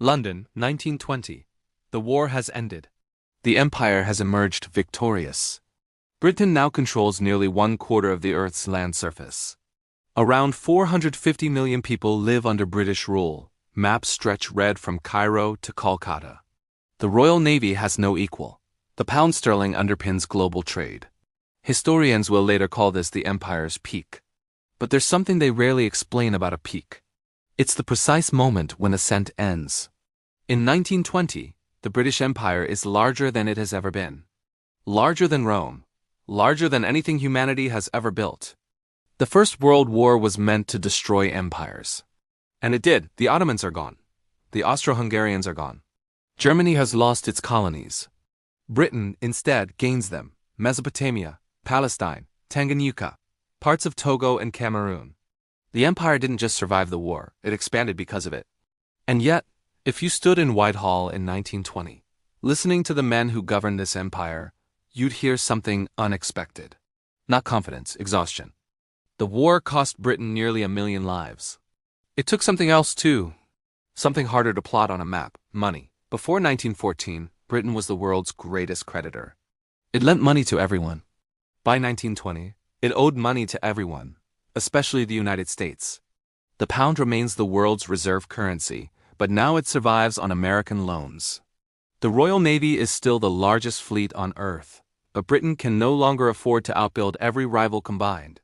London, 1920. The war has ended. The empire has emerged victorious. Britain now controls nearly 1/4 of the Earth's land surface. Around 450 million people live under British rule. Maps stretch red from Cairo to Kolkata. The Royal Navy has no equal. The pound sterling underpins global trade. Historians will later call this the empire's peak. But there's something they rarely explain about a peak. It's the precise moment when ascent ends. In 1920, the British Empire is larger than it has ever been. Larger than Rome. Larger than anything humanity has ever built. The First World War was meant to destroy empires. And it did. The Ottomans are gone. The Austro-Hungarians are gone. Germany has lost its colonies. Britain, instead, gains them. Mesopotamia, Palestine, Tanganyika, parts of Togo and Cameroon. The empire didn't just survive the war, it expanded because of it. And yet, if you stood in Whitehall in 1920, listening to the men who governed this empire, you'd hear something unexpected. Not confidence, exhaustion. The war cost Britain nearly 1 million lives. It took something else too. Something harder to plot on a map: money. Before 1914, Britain was the world's greatest creditor. It lent money to everyone. By 1920, it owed money to everyone, especially the United States. The pound remains the world's reserve currency, but now it survives on American loans. The Royal Navy is still the largest fleet on Earth, but Britain can no longer afford to outbuild every rival combined.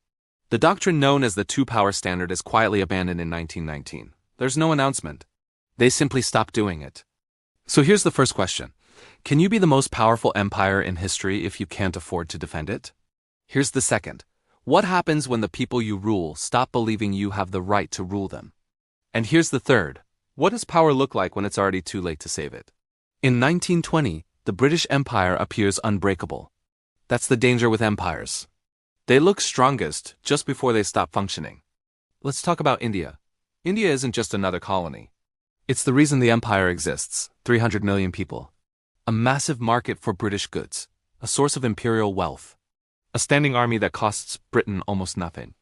The doctrine known as the two-power standard is quietly abandoned in 1919. There's no announcement. They simply stopped doing it. So here's the first question. Can you be the most powerful empire in history if you can't afford to defend it? Here's the second. What happens when the people you rule stop believing you have the right to rule them? And here's the third. What does power look like when it's already too late to save it? In 1920, the British Empire appears unbreakable. That's the danger with empires. They look strongest just before they stop functioning. Let's talk about India. India isn't just another colony. It's the reason the empire exists: 300 million people. A massive market for British goods. A source of imperial wealth. A standing army that costs Britain almost nothing.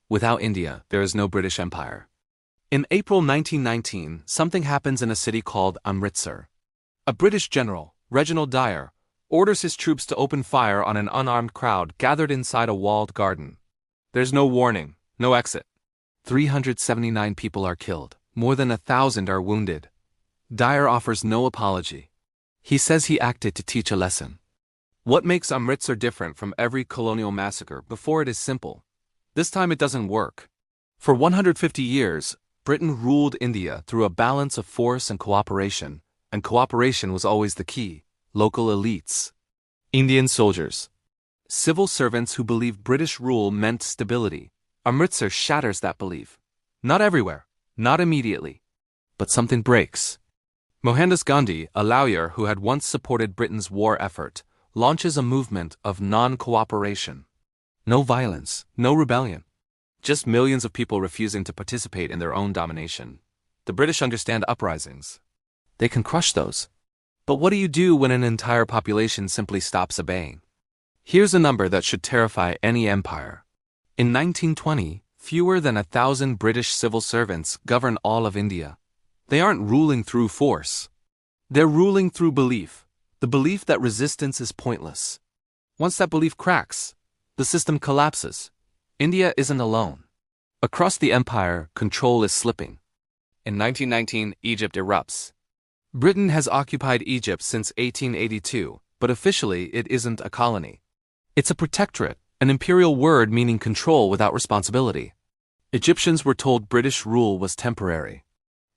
Without India, there is no British Empire. In April 1919, something happens in a city called Amritsar. A British general, Reginald Dyer, orders his troops to open fire on an unarmed crowd gathered inside a walled garden. There's no warning, no exit. 379 people are killed. More than 1,000 are wounded. Dyer offers no apology. He says he acted to teach a lesson. What makes Amritsar different from every colonial massacre before it is simple? This time it doesn't work. For 150 years, Britain ruled India through a balance of force and cooperation was always the key. Local elites. Indian soldiers. Civil servants who believed British rule meant stability. Amritsar shatters that belief. Not everywhere, not immediately. But something breaks. Mohandas Gandhi, a lawyer who had once supported Britain's war effort, launches a movement of non-cooperation. No violence, no rebellion. Just millions of people refusing to participate in their own domination. The British understand uprisings. They can crush those. But what do you do when an entire population simply stops obeying? Here's a number that should terrify any empire. In 1920, fewer than 1,000 British civil servants govern all of India. They aren't ruling through force. They're ruling through belief. The belief that resistance is pointless. Once that belief cracks, the system collapses. India isn't alone. Across the empire, control is slipping. In 1919, Egypt erupts. Britain has occupied Egypt since 1882, but officially it isn't a colony. It's a protectorate, an imperial word meaning control without responsibility. Egyptians were told British rule was temporary,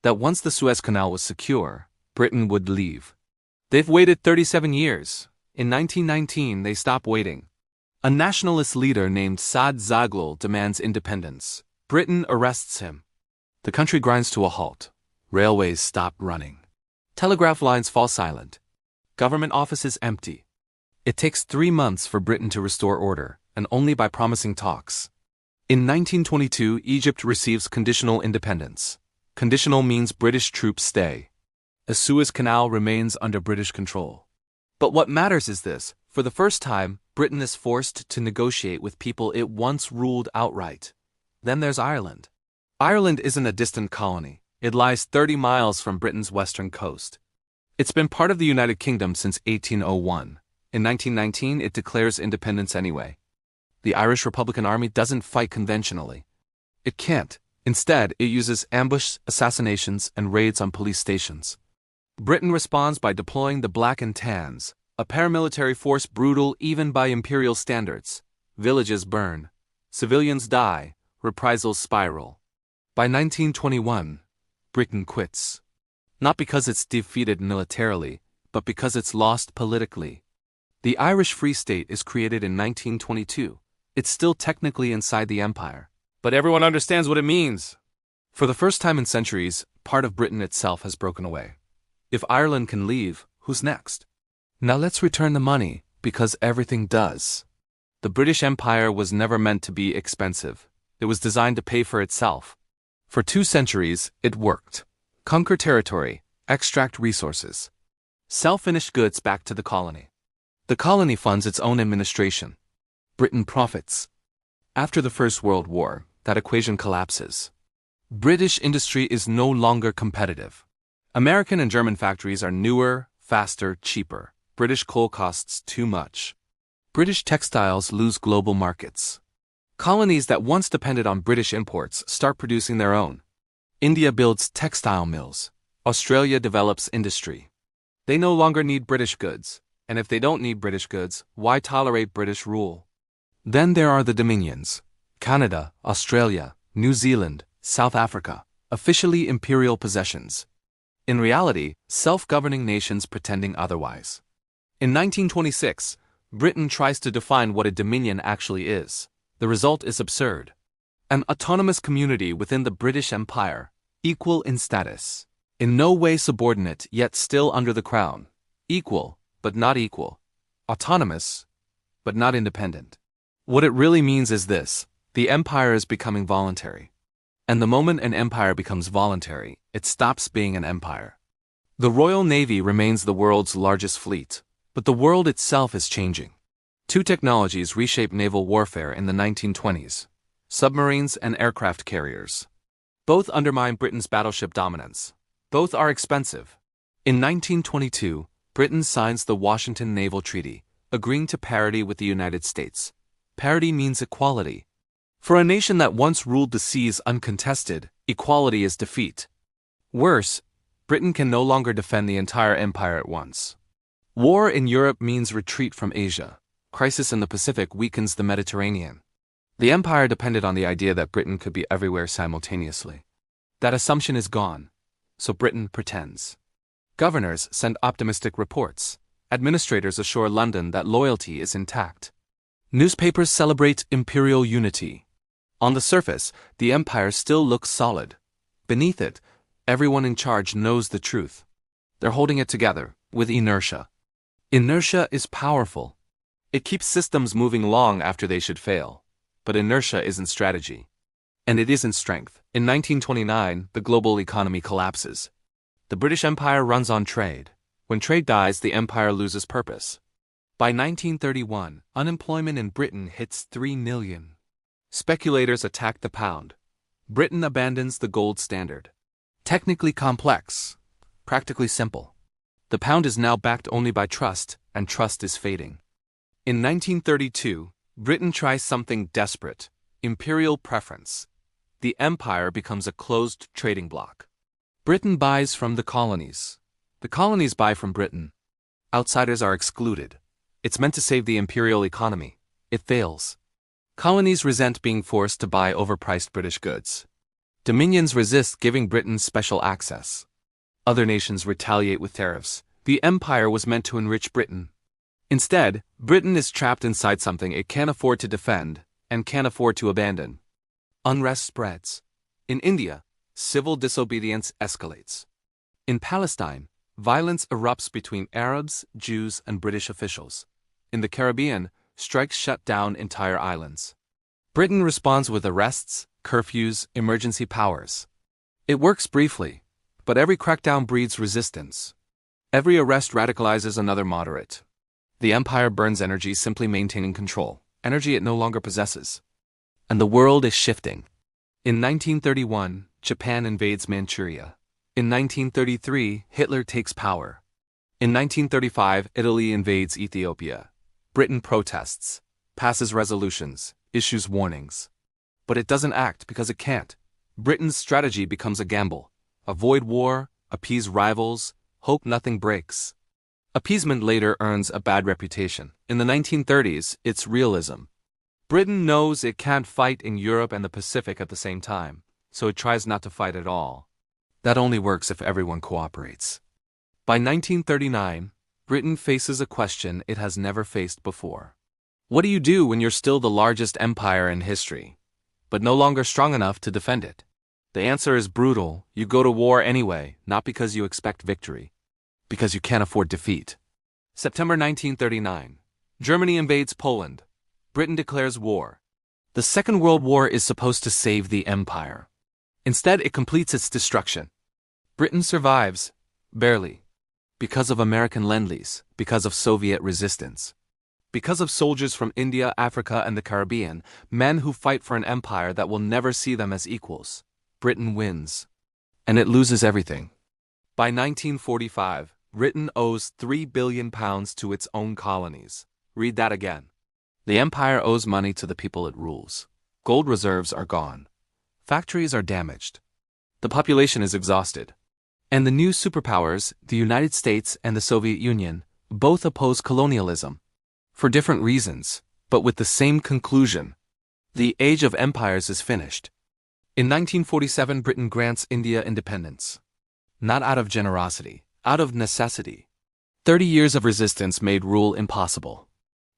that once the Suez Canal was secure, Britain would leave. They've waited 37 years. In 1919, they stop waiting. A nationalist leader named Saad Zaghloul demands independence. Britain arrests him. The country grinds to a halt. Railways stop running. Telegraph lines fall silent. Government offices empty. It takes 3 months for Britain to restore order, and only by promising talks. In 1922, Egypt receives conditional independence. Conditional means British troops stay. The Suez Canal remains under British control. But what matters is this: for the first time, Britain is forced to negotiate with people it once ruled outright. Then there's Ireland. Ireland isn't a distant colony. It lies 30 miles from Britain's western coast. It's been part of the United Kingdom since 1801. In 1919, it declares independence anyway. The Irish Republican Army doesn't fight conventionally. It can't. Instead, it uses ambush, assassinations, and raids on police stations. Britain responds by deploying the Black and Tans, a paramilitary force brutal even by imperial standards. Villages burn. Civilians die. Reprisals spiral. By 1921, Britain quits. Not because it's defeated militarily, but because it's lost politically. The Irish Free State is created in 1922. It's still technically inside the empire, but everyone understands what it means. For the first time in centuries, part of Britain itself has broken away. If Ireland can leave, who's next? Now let's return the money, because everything does. The British Empire was never meant to be expensive. It was designed to pay for itself. For 2 centuries, it worked. Conquer territory, extract resources. Sell finished goods back to the colony. The colony funds its own administration. Britain profits. After the First World War, that equation collapses. British industry is no longer competitive. American and German factories are newer, faster, cheaper. British coal costs too much. British textiles lose global markets. Colonies that once depended on British imports start producing their own. India builds textile mills. Australia develops industry. They no longer need British goods, and if they don't need British goods, why tolerate British rule? Then there are the dominions. Canada, Australia, New Zealand, South Africa, officially imperial possessions. In reality, self-governing nations pretending otherwise. In 1926, Britain tries to define what a dominion actually is. The result is absurd. An autonomous community within the British Empire, equal in status. In no way subordinate, yet still under the crown. Equal, but not equal. Autonomous, but not independent. What it really means is this: the empire is becoming voluntary. And the moment an empire becomes voluntary, it stops being an empire. The Royal Navy remains the world's largest fleet, but the world itself is changing. 2 technologies reshaped naval warfare in the 1920s: submarines and aircraft carriers. Both undermine Britain's battleship dominance. Both are expensive. In 1922, Britain signs the Washington Naval Treaty, agreeing to parity with the United States. Parity means equality. For a nation that once ruled the seas uncontested, equality is defeat. Worse, Britain can no longer defend the entire empire at once. War in Europe means retreat from Asia. Crisis in the Pacific weakens the Mediterranean. The empire depended on the idea that Britain could be everywhere simultaneously. That assumption is gone, so Britain pretends. Governors send optimistic reports. Administrators assure London that loyalty is intact. Newspapers celebrate imperial unity. On the surface, the empire still looks solid. Beneath it, everyone in charge knows the truth. They're holding it together, with inertia. Inertia is powerful. It keeps systems moving long after they should fail. But inertia isn't strategy. And it isn't strength. In 1929, the global economy collapses. The British Empire runs on trade. When trade dies, the empire loses purpose. By 1931, unemployment in Britain hits 3 million. Speculators attack the pound. Britain abandons the gold standard. Technically complex, practically simple. The pound is now backed only by trust, and trust is fading. In 1932, Britain tries something desperate: imperial preference. The empire becomes a closed trading bloc. Britain buys from the colonies. The colonies buy from Britain. Outsiders are excluded. It's meant to save the imperial economy. It fails. Colonies resent being forced to buy overpriced British goods. Dominions resist giving Britain special access. Other nations retaliate with tariffs. The empire was meant to enrich Britain. Instead, Britain is trapped inside something it can't afford to defend and can't afford to abandon. Unrest spreads. In India, civil disobedience escalates. In Palestine, violence erupts between Arabs, Jews, and British officials. In the Caribbean, strikes shut down entire islands. Britain responds with arrests, curfews, emergency powers. It works briefly, but every crackdown breeds resistance. Every arrest radicalizes another moderate. The empire burns energy simply maintaining control, energy it no longer possesses. And the world is shifting. In 1931, Japan invades Manchuria. In 1933, Hitler takes power. In 1935, Italy invades Ethiopia. Britain protests, passes resolutions, issues warnings. But it doesn't act because it can't. Britain's strategy becomes a gamble. Avoid war, appease rivals, hope nothing breaks. Appeasement later earns a bad reputation. In the 1930s, it's realism. Britain knows it can't fight in Europe and the Pacific at the same time, so it tries not to fight at all. That only works if everyone cooperates. By 1939, Britain faces a question it has never faced before. What do you do when you're still the largest empire in history, but no longer strong enough to defend it? The answer is brutal. You go to war anyway, not because you expect victory, because you can't afford defeat. September 1939. Germany invades Poland. Britain declares war. The Second World War is supposed to save the empire. Instead, it completes its destruction. Britain survives, barely, because of American Lend-Lease, because of Soviet resistance, because of soldiers from India, Africa, and the Caribbean, men who fight for an empire that will never see them as equals. Britain wins. And it loses everything. By 1945, Britain owes £3 billion to its own colonies. Read that again. The empire owes money to the people it rules. Gold reserves are gone. Factories are damaged. The population is exhausted. And the new superpowers, the United States and the Soviet Union, both oppose colonialism. For different reasons, but with the same conclusion. The age of empires is finished. In 1947, Britain grants India independence. Not out of generosity, out of necessity. 30 years of resistance made rule impossible.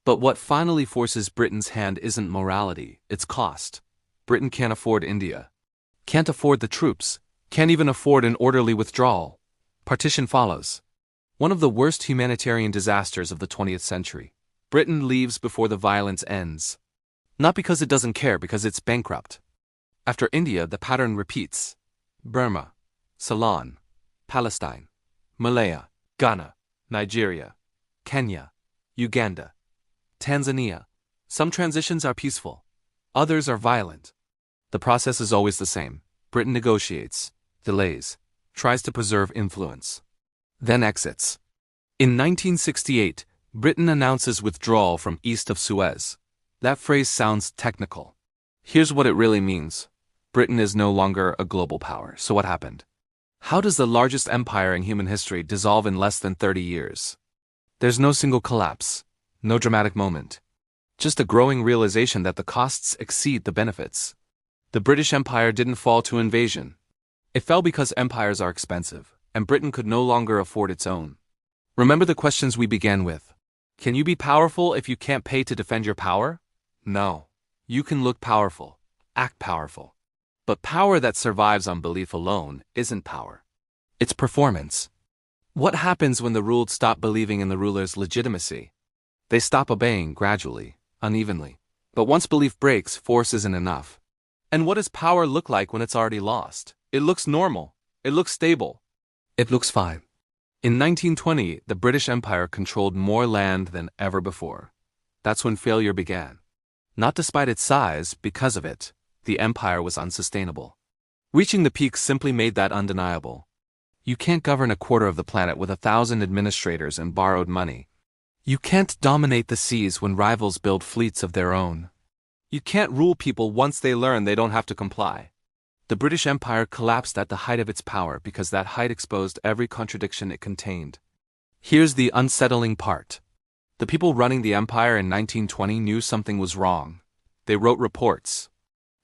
But what finally forces Britain's hand isn't morality, it's cost. Britain can't afford India. Can't afford the troops. Can't even afford an orderly withdrawal. Partition follows. One of the worst humanitarian disasters of the 20th century. Britain leaves before the violence ends. Not because it doesn't care, because it's bankrupt. After India, the pattern repeats. Burma, Ceylon, Palestine, Malaya, Ghana, Nigeria, Kenya, Uganda, Tanzania. Some transitions are peaceful. Others are violent. The process is always the same. Britain negotiates, delays, tries to preserve influence, then exits. In 1968, Britain announces withdrawal from east of Suez. That phrase sounds technical. Here's what it really means. Britain is no longer a global power. So what happened? How does the largest empire in human history dissolve in less than 30 years? There's no single collapse, no dramatic moment. Just a growing realization that the costs exceed the benefits. The British Empire didn't fall to invasion. It fell because empires are expensive, and Britain could no longer afford its own. Remember the questions we began with. Can you be powerful if you can't pay to defend your power? No. You can look powerful, act powerful. But power that survives on belief alone isn't power. It's performance. What happens when the ruled stop believing in the ruler's legitimacy? They stop obeying gradually, unevenly. But once belief breaks, force isn't enough. And what does power look like when it's already lost? It looks normal. It looks stable. It looks fine. In 1920, the British Empire controlled more land than ever before. That's when failure began. Not despite its size, because of it, the empire was unsustainable. Reaching the peak simply made that undeniable. You can't govern a quarter of the planet with 1,000 administrators and borrowed money. You can't dominate the seas when rivals build fleets of their own. You can't rule people once they learn they don't have to comply. The British Empire collapsed at the height of its power because that height exposed every contradiction it contained. Here's the unsettling part. The people running the empire in 1920 knew something was wrong. They wrote reports,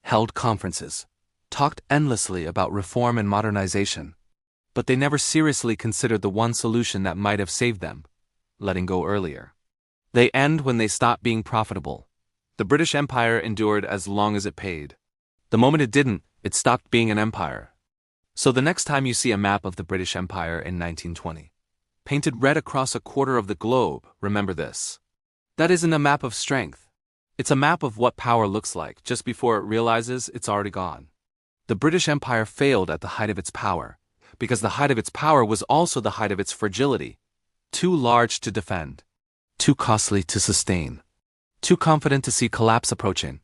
held conferences, talked endlessly about reform and modernization. But they never seriously considered the one solution that might have saved them: letting go earlier. They end when they stop being profitable. The British Empire endured as long as it paid. The moment it didn't, it stopped being an empire. So the next time you see a map of the British Empire in 1920, painted red across a quarter of the globe, remember this. That isn't a map of strength. It's a map of what power looks like just before it realizes it's already gone. The British Empire failed at the height of its power, because the height of its power was also the height of its fragility. Too large to defend. Too costly to sustain. Too confident to see collapse approaching.